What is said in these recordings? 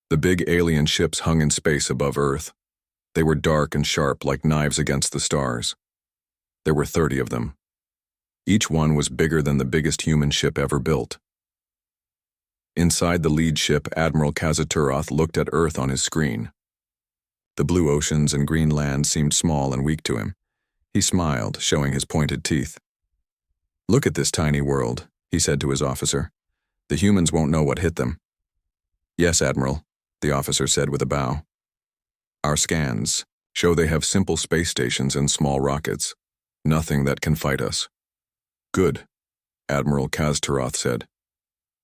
The big alien ships hung in space above Earth. They were dark and sharp like knives against the stars. There were 30 of them. Each one was bigger than the biggest human ship ever built. Inside the lead ship, Admiral Kazaturoth looked at Earth on his screen. The blue oceans and green land seemed small and weak to him. He smiled, showing his pointed teeth. "Look at this tiny world," he said to his officer. "The humans won't know what hit them." "Yes, Admiral," the officer said with a bow. "Our scans show they have simple space stations and small rockets. Nothing that can fight us." "Good," Admiral Kazaturoth said.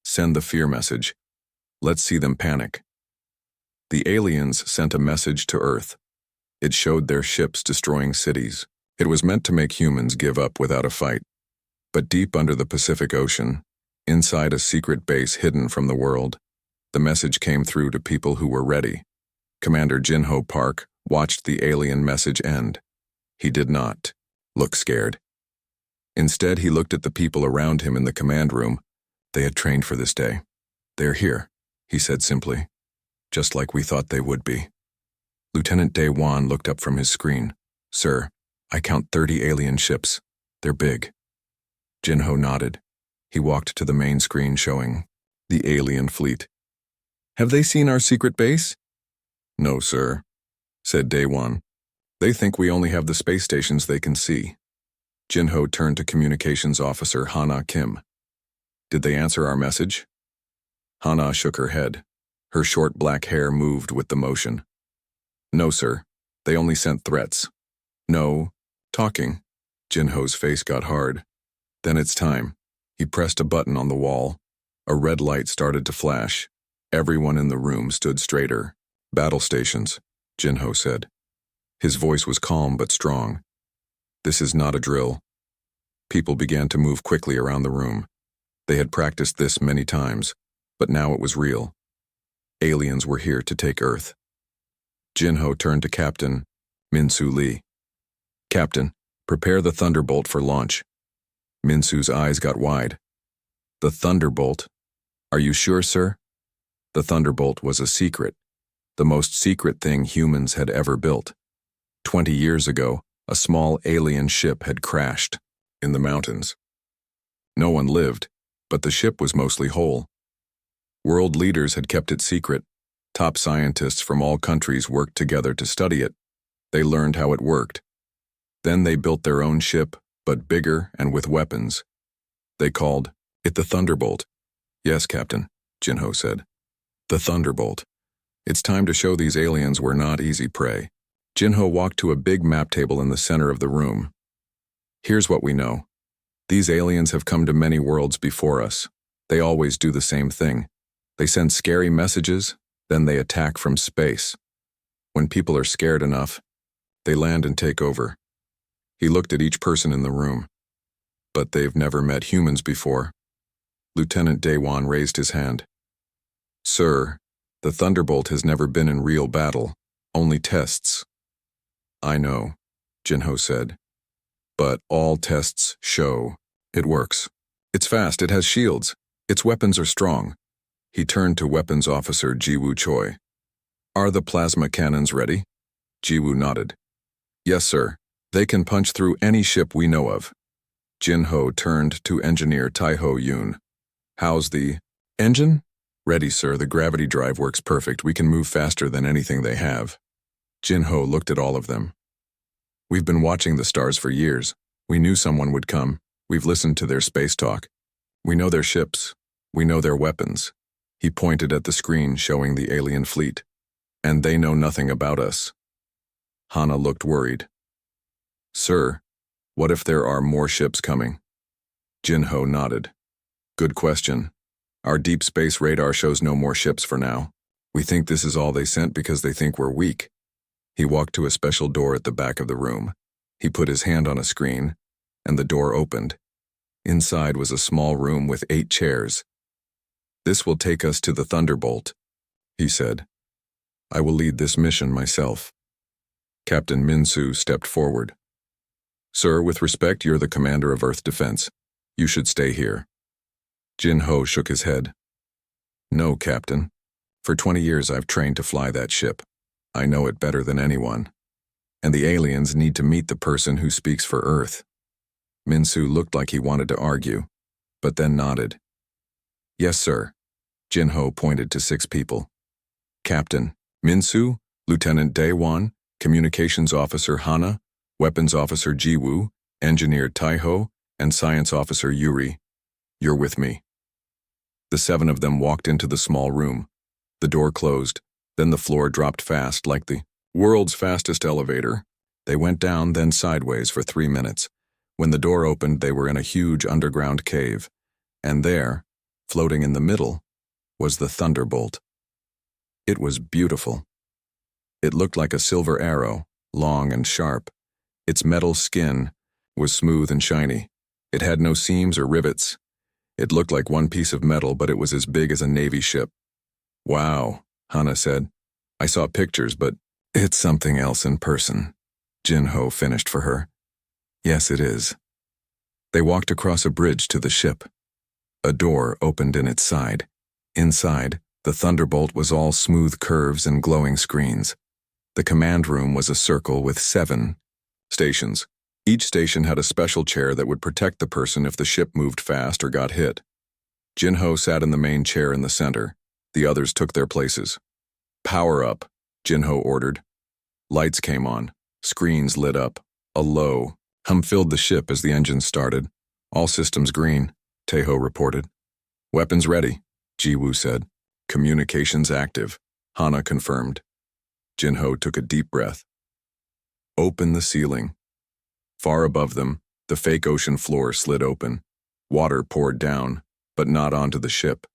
"Send the fear message. Let's see them panic." The aliens sent a message to Earth. It showed their ships destroying cities. It was meant to make humans give up without a fight. But deep under the Pacific Ocean, inside a secret base hidden from the world, the message came through to people who were ready. Commander Jinho Park watched the alien message end. He did not look scared. Instead, he looked at the people around him in the command room. They had trained for this day. "They're here," he said simply, "just like we thought they would be." Lieutenant Daewon looked up from his screen. "Sir, I count 30 alien ships. They're big." Jinho nodded. He walked to the main screen showing the alien fleet. "Have they seen our secret base?" "No, sir," said Daewon. "They think we only have the space stations they can see." Jinho turned to Communications Officer Hana Kim. "Did they answer our message?" Hana shook her head. Her short black hair moved with the motion. "No, sir. They only sent threats." "No talking." Jinho's face got hard. "Then it's time." He pressed a button on the wall. A red light started to flash. Everyone in the room stood straighter. "Battle stations," Jinho said. His voice was calm but strong. "This is not a drill." People began to move quickly around the room. They had practiced this many times, but now it was real. Aliens were here to take Earth. Jinho turned to Captain Minsu Lee. "Captain, prepare the Thunderbolt for launch." Minsu's eyes got wide. "The Thunderbolt? Are you sure, sir?" The Thunderbolt was a secret, the most secret thing humans had ever built. 20 years ago, a small alien ship had crashed in the mountains. No one lived, but the ship was mostly whole. World leaders had kept it secret. Top scientists from all countries worked together to study it. They learned how it worked. Then they built their own ship, but bigger and with weapons. They called it the Thunderbolt. "Yes, Captain," Jinho said. "The Thunderbolt. It's time to show these aliens we're not easy prey." Jinho walked to a big map table in the center of the room. "Here's what we know. These aliens have come to many worlds before us. They always do the same thing. They send scary messages, then they attack from space. When people are scared enough, they land and take over." He looked at each person in the room. "But they've never met humans before." Lieutenant Daewon raised his hand. "Sir, the Thunderbolt has never been in real battle, only tests." "I know," Jinho said. "But all tests show it works. It's fast, it has shields, its weapons are strong." He turned to Weapons Officer Jiwoo Choi. "Are the plasma cannons ready?" Jiwoo nodded. "Yes, sir. They can punch through any ship we know of." Jinho turned to Engineer Taiho Yoon. "How's the engine?" "Ready, sir. The gravity drive works perfect. We can move faster than anything they have." Jinho looked at all of them. "We've been watching the stars for years. We knew someone would come. We've listened to their space talk. We know their ships. We know their weapons." He pointed at the screen showing the alien fleet. "And they know nothing about us." Hana looked worried. "Sir, what if there are more ships coming?" Jinho nodded. "Good question. Our deep space radar shows no more ships for now. We think this is all they sent because they think we're weak." He walked to a special door at the back of the room. He put his hand on a screen, and the door opened. Inside was a small room with 8 chairs. "This will take us to the Thunderbolt," he said. "I will lead this mission myself." Captain Minsu stepped forward. "Sir, with respect, you're the commander of Earth Defense. You should stay here." Jinho shook his head. "No, Captain. For 20 years I've trained to fly that ship. I know it better than anyone. And the aliens need to meet the person who speaks for Earth. Minsu looked like he wanted to argue, but then nodded. Yes, sir. Jinho pointed to 6 people. Captain Minsu, Lieutenant Daewon, Communications Officer Hana, Weapons Officer Jiwoo, Engineer Taiho, and Science Officer Yuri. You're with me. The 7 of them walked into the small room. The door closed, then the floor dropped fast like the world's fastest elevator. They went down, then sideways for 3 minutes. When the door opened, they were in a huge underground cave, and there, floating in the middle, was the Thunderbolt. It was beautiful. It looked like a silver arrow, long and sharp. Its metal skin was smooth and shiny. It had no seams or rivets. It looked like one piece of metal, but it was as big as a Navy ship. Wow, Hana said. I saw pictures, but it's something else in person. Jinho finished for her. Yes, it is. They walked across a bridge to the ship. A door opened in its side. Inside, the Thunderbolt was all smooth curves and glowing screens. The command room was a circle with 7 stations. Each station had a special chair that would protect the person if the ship moved fast or got hit. Jinho sat in the main chair in the center. The others took their places. Power up, Jinho ordered. Lights came on. Screens lit up. A low hum filled the ship as the engines started. All systems green, Taiho reported. Weapons ready, Jiwoo said. Communications active, Hana confirmed. Jinho took a deep breath. Open the ceiling. Far above them, the fake ocean floor slid open. Water poured down, but not onto the ship.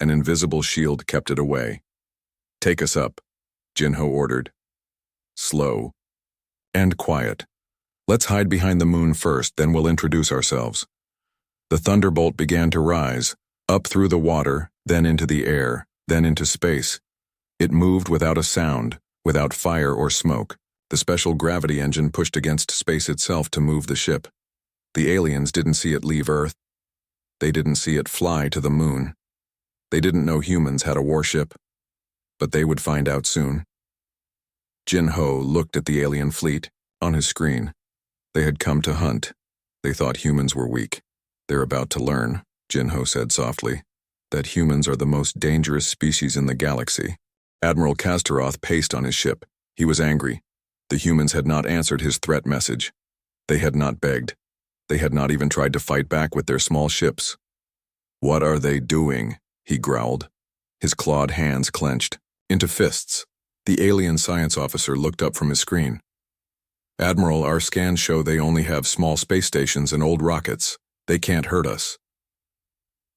An invisible shield kept it away. Take us up, Jinho ordered. Slow. And quiet. Let's hide behind the moon first, then we'll introduce ourselves. The Thunderbolt began to rise, up through the water, then into the air, then into space. It moved without a sound, without fire or smoke. The special gravity engine pushed against space itself to move the ship. The aliens didn't see it leave Earth. They didn't see it fly to the moon. They didn't know humans had a warship. But they would find out soon. Jinho looked at the alien fleet, on his screen. They had come to hunt. They thought humans were weak. They're about to learn, Jinho said softly, that humans are the most dangerous species in the galaxy. Admiral Kastaroth paced on his ship. He was angry. The humans had not answered his threat message. They had not begged. They had not even tried to fight back with their small ships. What are they doing? He growled. His clawed hands clenched, into fists. The alien science officer looked up from his screen. Admiral, our scans show they only have small space stations and old rockets. They can't hurt us.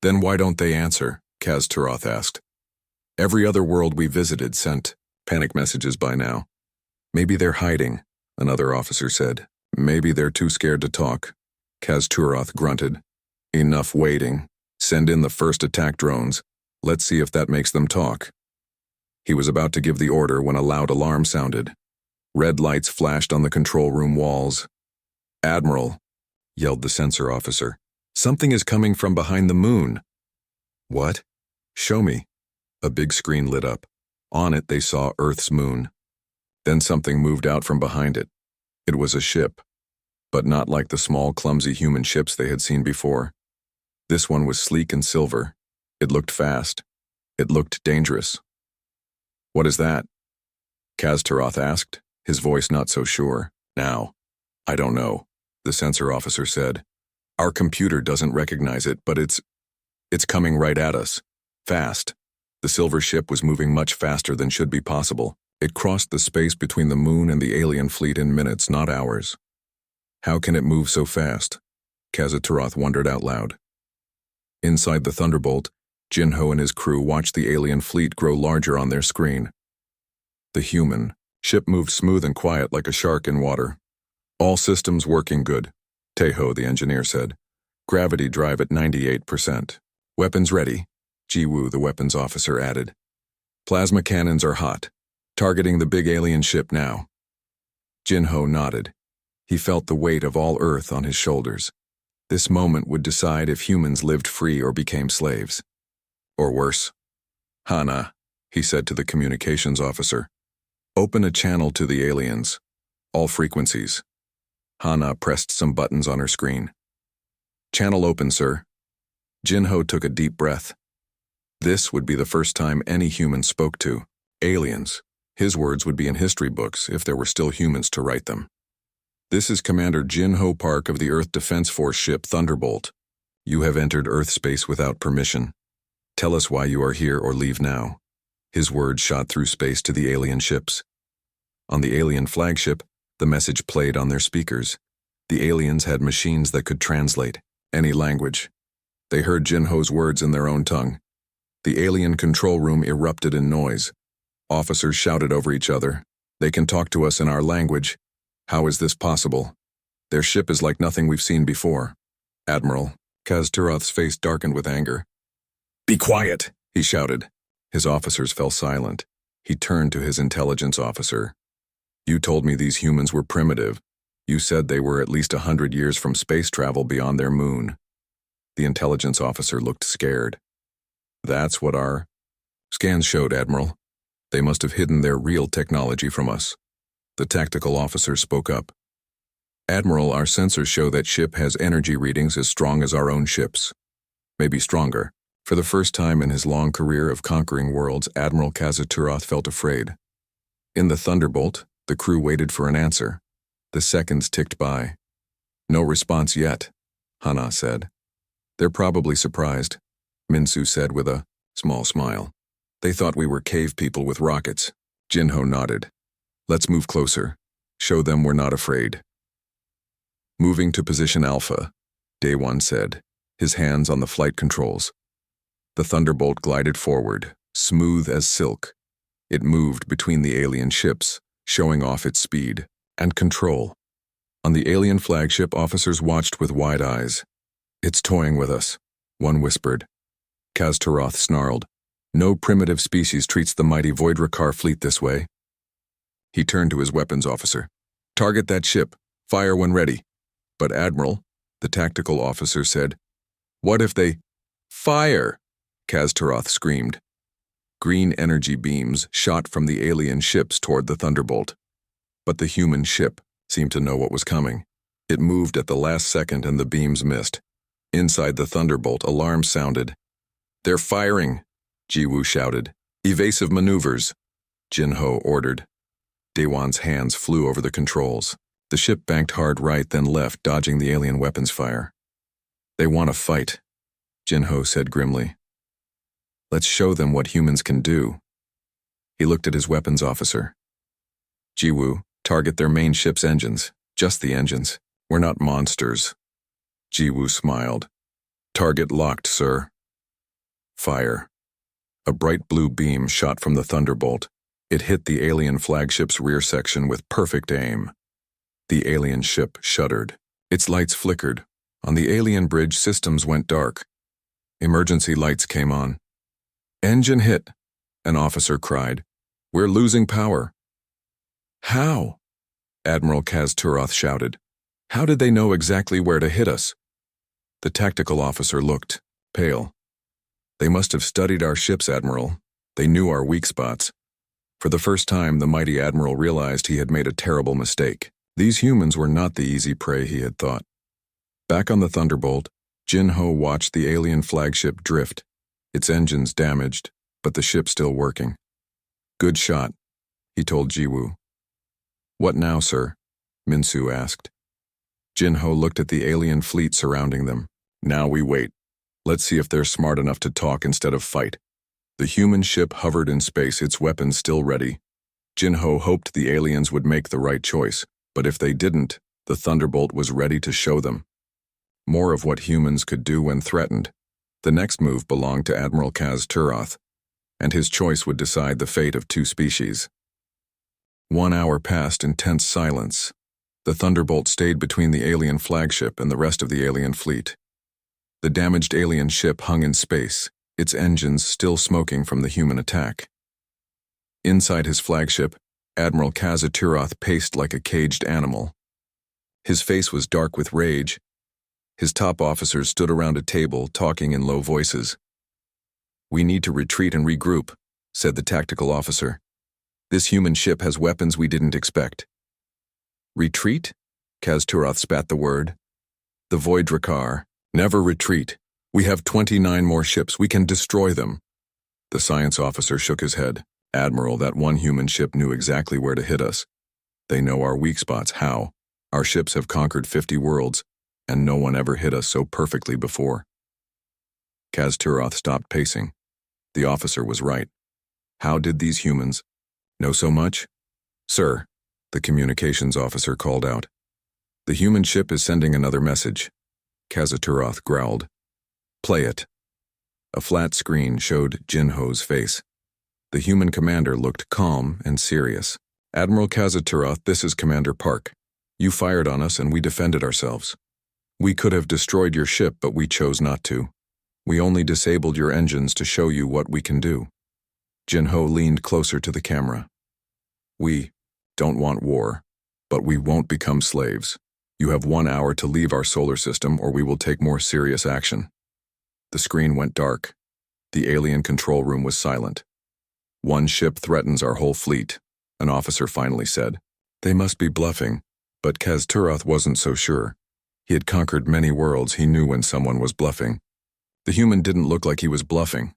Then why don't they answer? Kastaroth asked. Every other world we visited sent panic messages by now. Maybe they're hiding, another officer said. Maybe they're too scared to talk. Kastaroth grunted. Enough waiting. Send in the first attack drones. Let's see if that makes them talk. He was about to give the order when a loud alarm sounded. Red lights flashed on the control room walls. Admiral, yelled the sensor officer. Something is coming from behind the moon. What? Show me. A big screen lit up. On it they saw Earth's moon. Then something moved out from behind it. It was a ship, but not like the small, clumsy human ships they had seen before. This one was sleek and silver. It looked fast. It looked dangerous. What is that? Kastaroth asked, his voice not so sure. Now, I don't know, the sensor officer said. Our computer doesn't recognize it, but it's coming right at us. Fast. The silver ship was moving much faster than should be possible. It crossed the space between the moon and the alien fleet in minutes, not hours. How can it move so fast? Kastaroth wondered out loud. Inside the Thunderbolt, Jinho and his crew watched the alien fleet grow larger on their screen. The human ship moved smooth and quiet like a shark in water. All systems working good, Taiho, the engineer, said. Gravity drive at 98%. Weapons ready, Jiwoo, the weapons officer, added. Plasma cannons are hot. Targeting the big alien ship now. Jinho nodded. He felt the weight of all Earth on his shoulders. This moment would decide if humans lived free or became slaves. Or worse. Hana, he said to the communications officer. Open a channel to the aliens. All frequencies. Hana pressed some buttons on her screen. Channel open, sir. Jinho took a deep breath. This would be the first time any human spoke to aliens. His words would be in history books if there were still humans to write them. This is Commander Jinho Park of the Earth Defense Force ship Thunderbolt. You have entered Earth space without permission. Tell us why you are here or leave now. His words shot through space to the alien ships. On the alien flagship, the message played on their speakers. The aliens had machines that could translate any language. They heard Jinho's words in their own tongue. The alien control room erupted in noise. Officers shouted over each other. They can talk to us in our language. How is this possible? Their ship is like nothing we've seen before. Admiral Kaz-Turoth's face darkened with anger. Be quiet, he shouted. His officers fell silent. He turned to his intelligence officer. You told me these humans were primitive. You said they were at least 100 years from space travel beyond their moon. The intelligence officer looked scared. That's what our scans showed, Admiral. They must have hidden their real technology from us. The tactical officer spoke up. Admiral, our sensors show that ship has energy readings as strong as our own ships. Maybe stronger. For the first time in his long career of conquering worlds, Admiral Kaz-Turoth felt afraid. In the Thunderbolt, the crew waited for an answer. The seconds ticked by. No response yet, Hana said. They're probably surprised, Minsu said with a small smile. They thought we were cave people with rockets. Jinho nodded. Let's move closer. Show them we're not afraid. Moving to position Alpha, Daewon said, his hands on the flight controls. The Thunderbolt glided forward, smooth as silk. It moved between the alien ships, showing off its speed and control. On the alien flagship, officers watched with wide eyes. It's toying with us, one whispered. Kaz-Turoth snarled. No primitive species treats the mighty Voidrakar fleet this way. He turned to his weapons officer. Target that ship. Fire when ready. But Admiral, the tactical officer said, what if they fire? Kaz-Turoth screamed. Green energy beams shot from the alien ships toward the Thunderbolt. But the human ship seemed to know what was coming. It moved at the last second and the beams missed. Inside the Thunderbolt, alarms sounded. They're firing, Jiwoo shouted. Evasive maneuvers, Jinho ordered. Daewon's hands flew over the controls. The ship banked hard right, then left, dodging the alien weapons fire. They want to fight, Jinho said grimly. Let's show them what humans can do. He looked at his weapons officer. Jiwoo, target their main ship's engines. Just the engines. We're not monsters. Jiwoo smiled. Target locked, sir. Fire. A bright blue beam shot from the Thunderbolt. It hit the alien flagship's rear section with perfect aim. The alien ship shuddered. Its lights flickered. On the alien bridge, systems went dark. Emergency lights came on. Engine hit, an officer cried. We're losing power. How? Admiral Kaz-Turoth shouted. How did they know exactly where to hit us? The tactical officer looked, pale. They must have studied our ships, Admiral. They knew our weak spots. For the first time, the mighty Admiral realized he had made a terrible mistake. These humans were not the easy prey he had thought. Back on the Thunderbolt, Jinho watched the alien flagship drift, its engines damaged, but the ship still working. Good shot, he told Jiwoo. What now, sir? Minsu asked. Jinho looked at the alien fleet surrounding them. Now we wait. Let's see if they're smart enough to talk instead of fight. The human ship hovered in space, its weapons still ready. Jinho hoped the aliens would make the right choice, but if they didn't, the Thunderbolt was ready to show them. More of what humans could do when threatened. The next move belonged to Admiral Kaz-Turoth, and his choice would decide the fate of two species. 1 hour passed in tense silence. The Thunderbolt stayed between the alien flagship and the rest of the alien fleet. The damaged alien ship hung in space, its engines still smoking from the human attack. Inside his flagship, Admiral Kaz-Turoth paced like a caged animal. His face was dark with rage. His top officers stood around a table, talking in low voices. We need to retreat and regroup, said the tactical officer. "This human ship has weapons we didn't expect." "Retreat?" Kaz-Turoth spat the word. "The Void Drakar. Never retreat. We have 29 more ships. We can destroy them." The science officer shook his head. "Admiral, that one human ship knew exactly where to hit us. They know our weak spots. How? Our ships have conquered 50 worlds, and no one ever hit us so perfectly before." Kaz-Turoth stopped pacing. The officer was right. How did these humans know so much? "Sir," the communications officer called out. "The human ship is sending another message." Kaz-Turoth growled. "Play it." A flat screen showed Jinho's face. The human commander looked calm and serious. "Admiral Kaz-Turoth, this is Commander Park. You fired on us and we defended ourselves. We could have destroyed your ship, but we chose not to. We only disabled your engines to show you what we can do." Jinho leaned closer to the camera. "We don't want war, but we won't become slaves. You have 1 hour to leave our solar system or we will take more serious action." The screen went dark. The alien control room was silent. "One ship threatens our whole fleet," an officer finally said. They must be bluffing, but Kaz-Turoth wasn't so sure. He had conquered many worlds. He knew when someone was bluffing. The human didn't look like he was bluffing.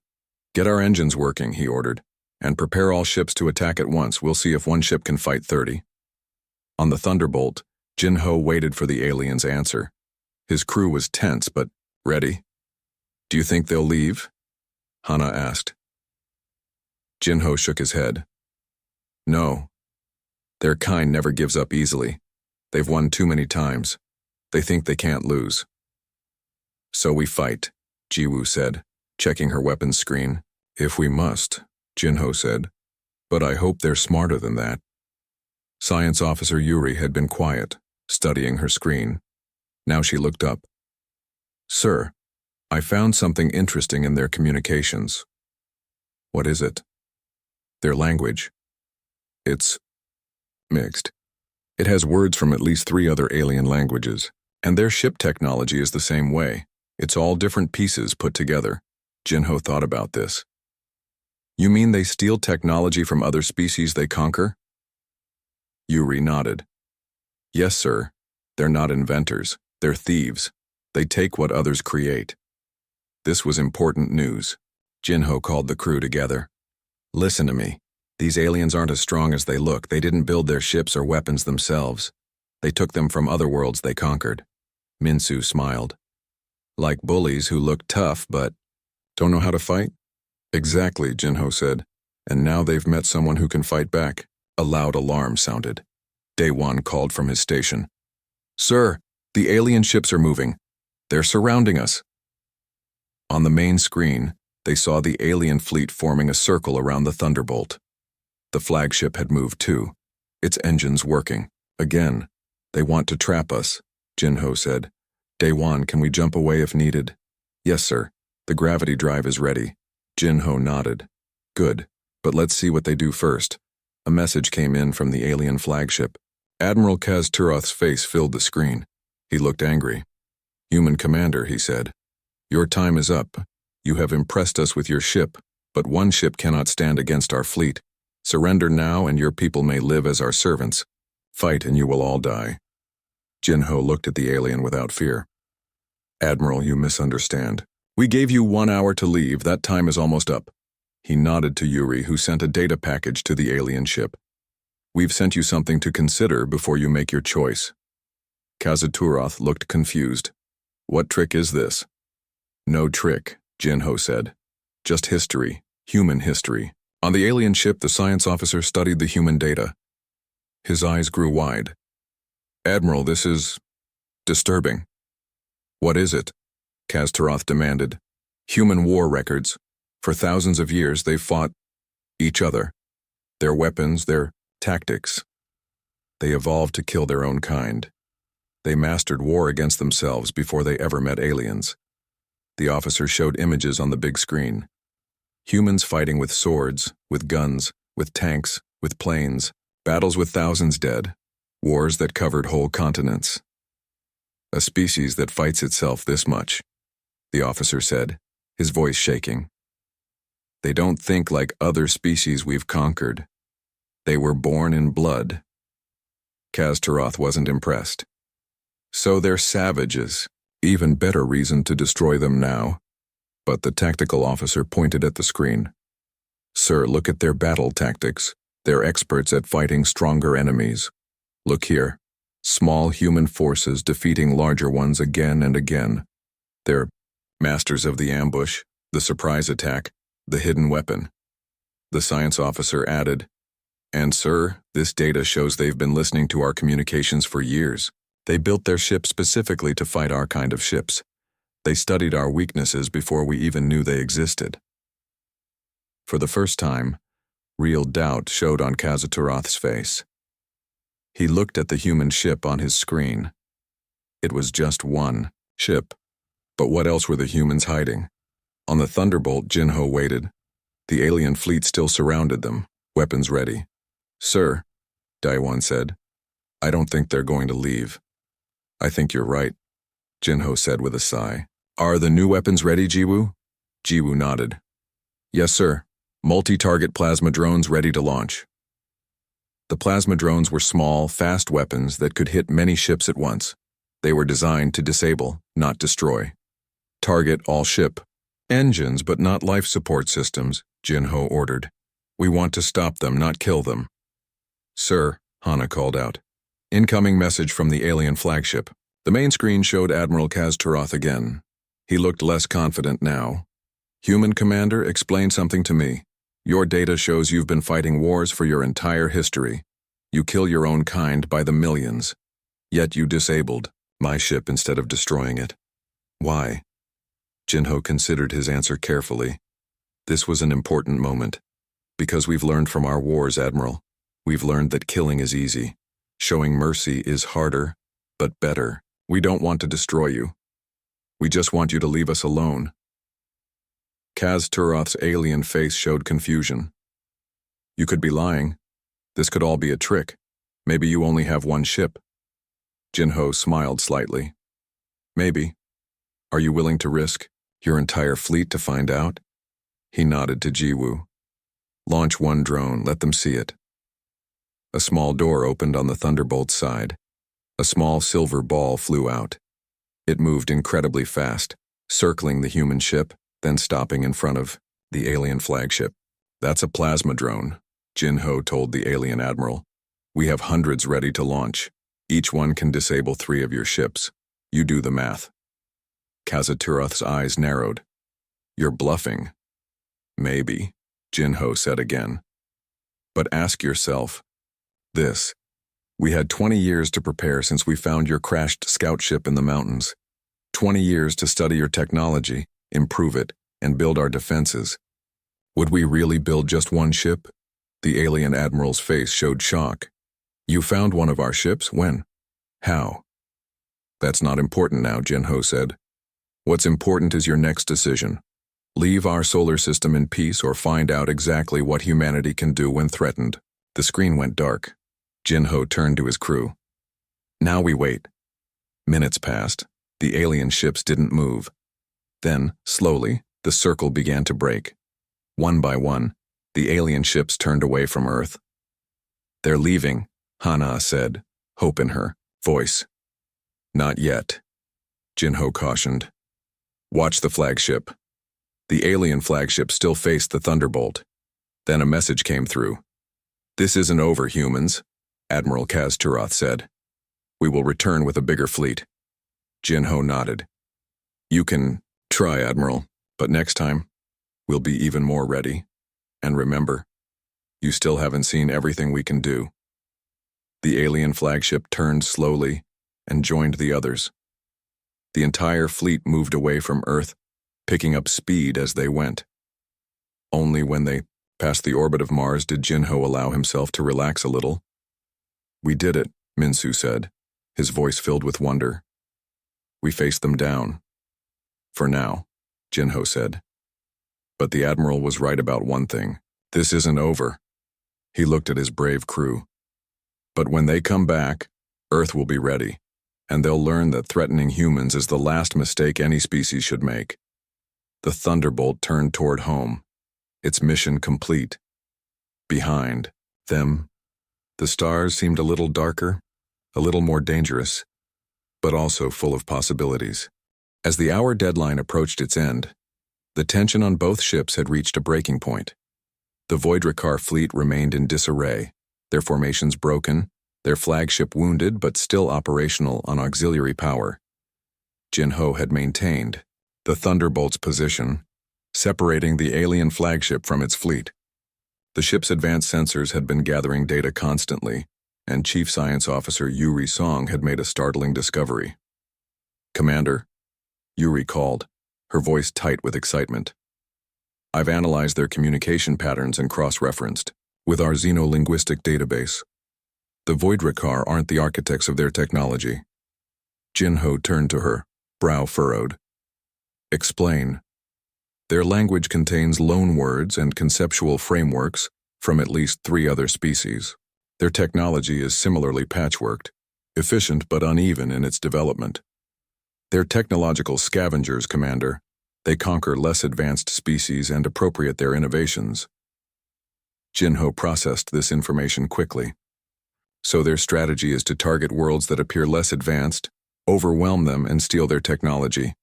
"Get our engines working," he ordered, "and prepare all ships to attack at once. We'll see if one ship can fight 30. On the Thunderbolt, Jinho waited for the alien's answer. His crew was tense, but ready. "Do you think they'll leave?" Hana asked. Jinho shook his head. "No. Their kind never gives up easily. They've won too many times. They think they can't lose." "So we fight," Jiwoo said, checking her weapons screen. "If we must," Jinho said. "But I hope they're smarter than that." Science Officer Yuri had been quiet, studying her screen. Now she looked up. "Sir, I found something interesting in their communications." "What is it?" "Their language. It's mixed. It has words from at least 3 other alien languages, and their ship technology is the same way. It's all different pieces put together." Jinho thought about this. "You mean they steal technology from other species they conquer?" Yuri nodded. "Yes, sir. They're not inventors. They're thieves. They take what others create." This was important news. Jinho called the crew together. "Listen to me. These aliens aren't as strong as they look. They didn't build their ships or weapons themselves. They took them from other worlds they conquered." Minsu smiled. "Like bullies who look tough but don't know how to fight?" "Exactly," Jinho said. "And now they've met someone who can fight back." A loud alarm sounded. Daewon called from his station. "Sir, the alien ships are moving. They're surrounding us." On the main screen, they saw the alien fleet forming a circle around the Thunderbolt. The flagship had moved too, its engines working. "Again, they want to trap us," Jinho said. "Daewon, can we jump away if needed?" "Yes, sir. The gravity drive is ready." Jinho nodded. "Good, but let's see what they do first." A message came in from the alien flagship. Admiral Kaz-Turoth's face filled the screen. He looked angry. "Human Commander," he said. "Your time is up. You have impressed us with your ship, but one ship cannot stand against our fleet. Surrender now and your people may live as our servants. Fight and you will all die." Jinho looked at the alien without fear. "Admiral, you misunderstand. We gave you 1 hour to leave. That time is almost up." He nodded to Yuri, who sent a data package to the alien ship. "We've sent you something to consider before you make your choice." Kaz-Turoth looked confused. "What trick is this?" "No trick," Jinho said. "Just history, human history." On the alien ship, the science officer studied the human data. His eyes grew wide. "Admiral, this is disturbing." "What is it?" Kaz-Turoth demanded. "Human war records. For thousands of years, they've fought each other. Their weapons, their tactics. They evolved to kill their own kind. They mastered war against themselves before they ever met aliens." The officer showed images on the big screen. Humans fighting with swords, with guns, with tanks, with planes, battles with thousands dead, wars that covered whole continents. "A species that fights itself this much," the officer said, his voice shaking. They don't think like other species we've conquered. They were born in blood. Kaz-Taroth wasn't impressed. So they're savages. Even better reason to destroy them now. But the tactical officer pointed at the screen. Sir, look at their battle tactics. They're experts at fighting stronger enemies. Look here. Small human forces defeating larger ones again and again. They're masters of the ambush, the surprise attack, the hidden weapon. The science officer added, and sir, this data shows they've been listening to our communications for years. They built their ship specifically to fight our kind of ships. They studied our weaknesses before we even knew they existed. For the first time, real doubt showed on Kaz-Taroth's face. He looked at the human ship on his screen. It was just one ship. But what else were the humans hiding? On the Thunderbolt, Jinho waited. The alien fleet still surrounded them, weapons ready. Sir, Daiwan said, I don't think they're going to leave. I think you're right, Jinho said with a sigh. Are the new weapons ready, Jiwoo? Jiwoo nodded. Yes, sir. Multi-target plasma drones ready to launch. The plasma drones were small, fast weapons that could hit many ships at once. They were designed to disable, not destroy. Target all ship. Engines, but not life support systems, Jinho ordered. We want to stop them, not kill them. Sir, Hana called out. Incoming message from the alien flagship. The main screen showed Admiral Kaz-Taroth again. He looked less confident now. Human commander, explain something to me. Your data shows you've been fighting wars for your entire history. You kill your own kind by the millions. Yet you disabled my ship instead of destroying it. Why? Jinho considered his answer carefully. This was an important moment. Because we've learned from our wars, Admiral. We've learned that killing is easy. Showing mercy is harder, but better. We don't want to destroy you. We just want you to leave us alone. Kaz-Taroth's alien face showed confusion. You could be lying. This could all be a trick. Maybe you only have one ship. Jinho smiled slightly. Maybe. Are you willing to risk your entire fleet to find out? He nodded to Jiwoo. Launch one drone, let them see it. A small door opened on the Thunderbolt's side. A small silver ball flew out. It moved incredibly fast, circling the human ship, then stopping in front of the alien flagship. That's a plasma drone, Jinho told the alien admiral. We have hundreds ready to launch. Each one can disable 3 of your ships. You do the math. Kaz-Taroth's eyes narrowed. You're bluffing. Maybe, Jinho said again. But ask yourself this. We had 20 years to prepare since we found your crashed scout ship in the mountains. 20 years to study your technology, improve it, and build our defenses. Would we really build just one ship? The alien admiral's face showed shock. You found one of our ships? When? How? That's not important now, Jinho said. What's important is your next decision. Leave our solar system in peace or find out exactly what humanity can do when threatened. The screen went dark. Jinho turned to his crew. Now we wait. Minutes passed. The alien ships didn't move. Then, slowly, the circle began to break. One by one, the alien ships turned away from Earth. They're leaving, Hana said, hope in her voice. Not yet, Jinho cautioned. Watch the flagship. The alien flagship still faced the Thunderbolt. Then a message came through. This isn't over, humans, Admiral Kaz-Taroth said. We will return with a bigger fleet. Jinho nodded. You can try, Admiral, but next time, we'll be even more ready. And remember, you still haven't seen everything we can do. The alien flagship turned slowly and joined the others. The entire fleet moved away from Earth, picking up speed as they went. Only when they passed the orbit of Mars did Jinho allow himself to relax a little. We did it, Minsu said, his voice filled with wonder. We faced them down. For now, Jinho said. But the Admiral was right about one thing. This isn't over. He looked at his brave crew. But when they come back, Earth will be ready, and they'll learn that threatening humans is the last mistake any species should make. The Thunderbolt turned toward home. its mission complete. Behind them, the stars seemed a little darker, a little more dangerous, but also full of possibilities. As the hour deadline approached its end, the tension on both ships had reached a breaking point. The Voidrakar fleet remained in disarray, their formations broken, their flagship wounded but still operational on auxiliary power. Jin-Ho had maintained the Thunderbolt's position, separating the alien flagship from its fleet. The ship's advanced sensors had been gathering data constantly, and Chief Science Officer Yuri Song had made a startling discovery. "Commander," Yuri called, her voice tight with excitement. "I've analyzed their communication patterns and cross-referenced with our xenolinguistic database. The Voidrakar aren't the architects of their technology." Jin-Ho turned to her, brow furrowed. "Explain." "Their language contains loan words and conceptual frameworks from at least 3 other species. Their technology is similarly patchworked, efficient but uneven in its development. They're technological scavengers, Commander. They conquer less advanced species and appropriate their innovations." Jin-Ho processed this information quickly. "So their strategy is to target worlds that appear less advanced, overwhelm them, and steal their technology."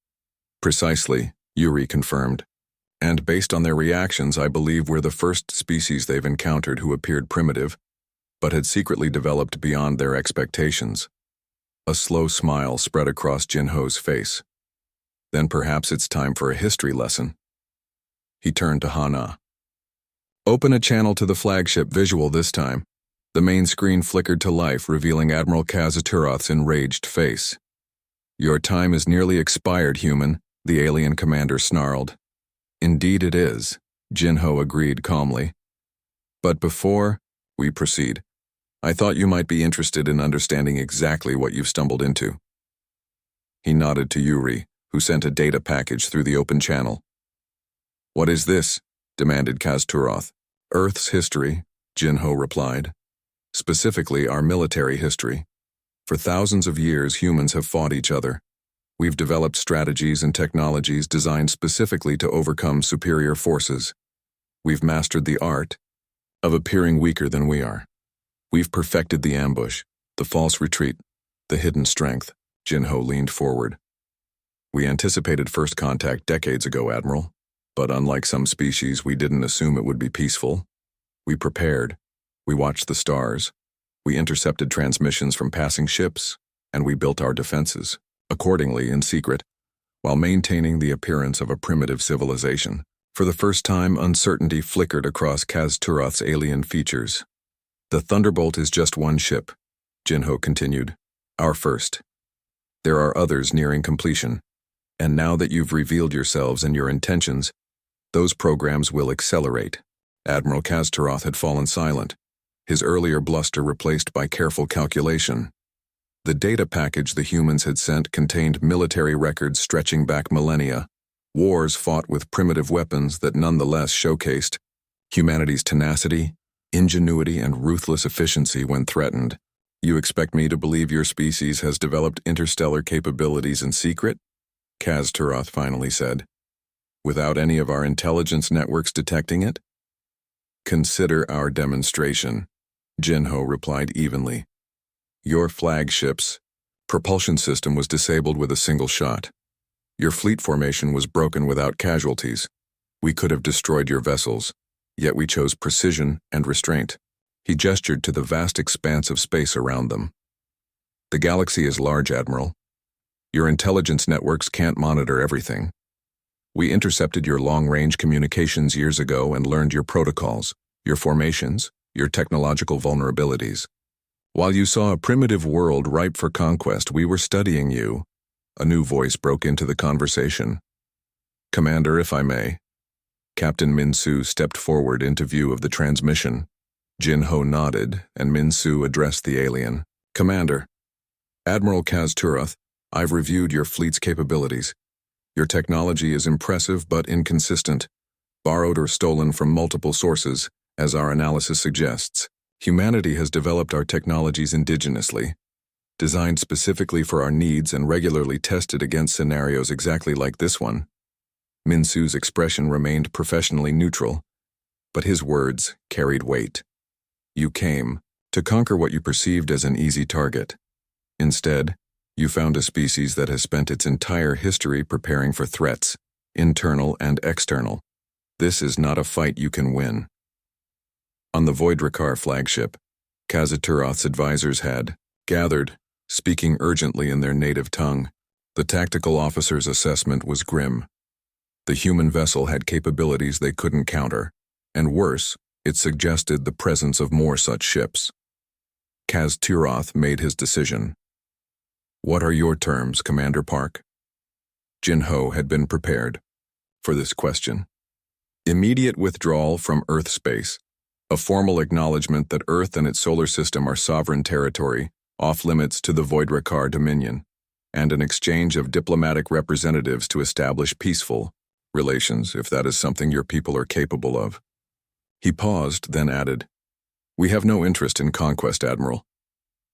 "Precisely," Yuri confirmed. "And based on their reactions, I believe we're the first species they've encountered who appeared primitive, but had secretly developed beyond their expectations." A slow smile spread across Jin-Ho's face. "Then perhaps it's time for a history lesson." He turned to Hana. "Open a channel to the flagship visual this time." The main screen flickered to life, revealing Admiral Kaz-Turoth's enraged face. "Your time is nearly expired, human," the alien commander snarled. "Indeed it is," Jin-Ho agreed calmly. "But before we proceed, I thought you might be interested in understanding exactly what you've stumbled into." He nodded to Yuri, who sent a data package through the open channel. "What is this?" demanded Kaz-Turoth. "Earth's history," Jin-Ho replied. "Specifically our military history. For thousands of years, humans have fought each other. We've developed strategies and technologies designed specifically to overcome superior forces. We've mastered the art of appearing weaker than we are. We've perfected the ambush, the false retreat, the hidden strength." Jin-Ho leaned forward. "We anticipated first contact decades ago, Admiral, but unlike some species, we didn't assume it would be peaceful. We prepared. We watched the stars. We intercepted transmissions from passing ships, and we built our defenses, accordingly in secret, while maintaining the appearance of a primitive civilization." For the first time, uncertainty flickered across Kaz-Turoth's alien features. "The Thunderbolt is just one ship," Jin-Ho continued. "Our first. There are others nearing completion, and now that you've revealed yourselves and your intentions, those programs will accelerate." Admiral Kaz-Turoth had fallen silent, his earlier bluster replaced by careful calculation. The data package the humans had sent contained military records stretching back millennia, wars fought with primitive weapons that nonetheless showcased humanity's tenacity, ingenuity, and ruthless efficiency when threatened. "You expect me to believe your species has developed interstellar capabilities in secret?" Kaz-Turoth finally said. "Without any of our intelligence networks detecting it?" "Consider our demonstration," Jin-Ho replied evenly. "Your flagship's propulsion system was disabled with a single shot. Your fleet formation was broken without casualties. We could have destroyed your vessels, yet we chose precision and restraint." He gestured to the vast expanse of space around them. "The galaxy is large, Admiral. Your intelligence networks can't monitor everything. We intercepted your long-range communications years ago and learned your protocols, your formations, your technological vulnerabilities. While you saw a primitive world ripe for conquest, we were studying you." A new voice broke into the conversation. "Commander, if I may." Captain Min-Su stepped forward into view of the transmission. Jin-Ho nodded, and Min-Su addressed the alien. "Commander, Admiral Kaz-Turoth, I've reviewed your fleet's capabilities. Your technology is impressive but inconsistent, borrowed or stolen from multiple sources, as our analysis suggests. Humanity has developed our technologies indigenously, designed specifically for our needs and regularly tested against scenarios exactly like this one." Min-Su's expression remained professionally neutral, But his words carried weight. You came to conquer what you perceived as an easy target. Instead, you found a species that has spent its entire history preparing for threats, internal and external. This is not a fight you can win. On the Voidrakar flagship, Khazaturoth's advisors had gathered, speaking urgently in their native tongue. The tactical officer's assessment was grim. The human vessel had capabilities they couldn't counter, and worse, it suggested the presence of more such ships. Khazaturoth made his decision. What are your terms, Commander Park? Jinho had been prepared for this question. Immediate withdrawal from Earth space, a formal acknowledgement that Earth and its solar system are sovereign territory, off-limits to the Voidrakar Dominion, and an exchange of diplomatic representatives to establish peaceful relations, if that is something your people are capable of. He paused, then added, We have no interest in conquest, Admiral.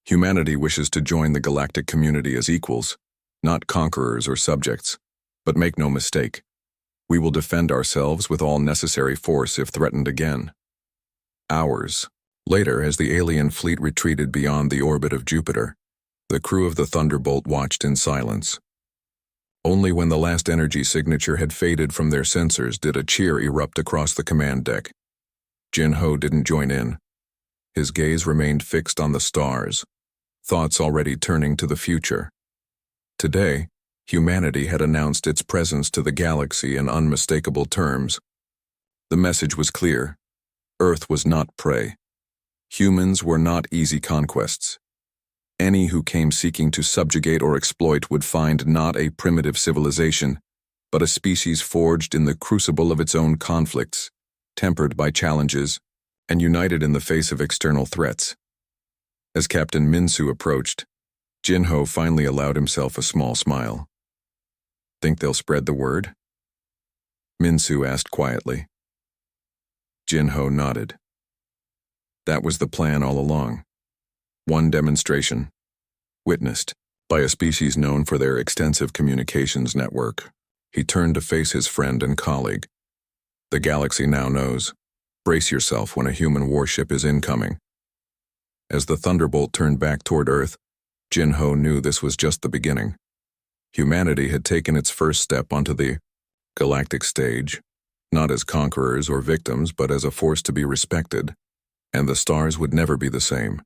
Humanity wishes to join the galactic community as equals, not conquerors or subjects. But make no mistake, we will defend ourselves with all necessary force if threatened again. Hours later, as the alien fleet retreated beyond the orbit of Jupiter, the crew of the Thunderbolt watched in silence. Only when the last energy signature had faded from their sensors did a cheer erupt across the command deck. Jinho didn't join in. His gaze remained fixed on the stars, thoughts already turning to the future. Today, humanity had announced its presence to the galaxy in unmistakable terms. The message was clear. Earth was not prey. Humans were not easy conquests. Any who came seeking to subjugate or exploit would find not a primitive civilization, but a species forged in the crucible of its own conflicts, tempered by challenges, and united in the face of external threats. As Captain Minsu approached, Jinho finally allowed himself a small smile. Think they'll spread the word? Minsu asked quietly. Jinho nodded. That was the plan all along. One demonstration, witnessed by a species known for their extensive communications network. He turned to face his friend and colleague. The galaxy now knows. Brace yourself when a human warship is incoming. As the Thunderbolt turned back toward Earth, Jinho knew this was just the beginning. Humanity had taken its first step onto the galactic stage, not as conquerors or victims, but as a force to be respected, and the stars would never be the same.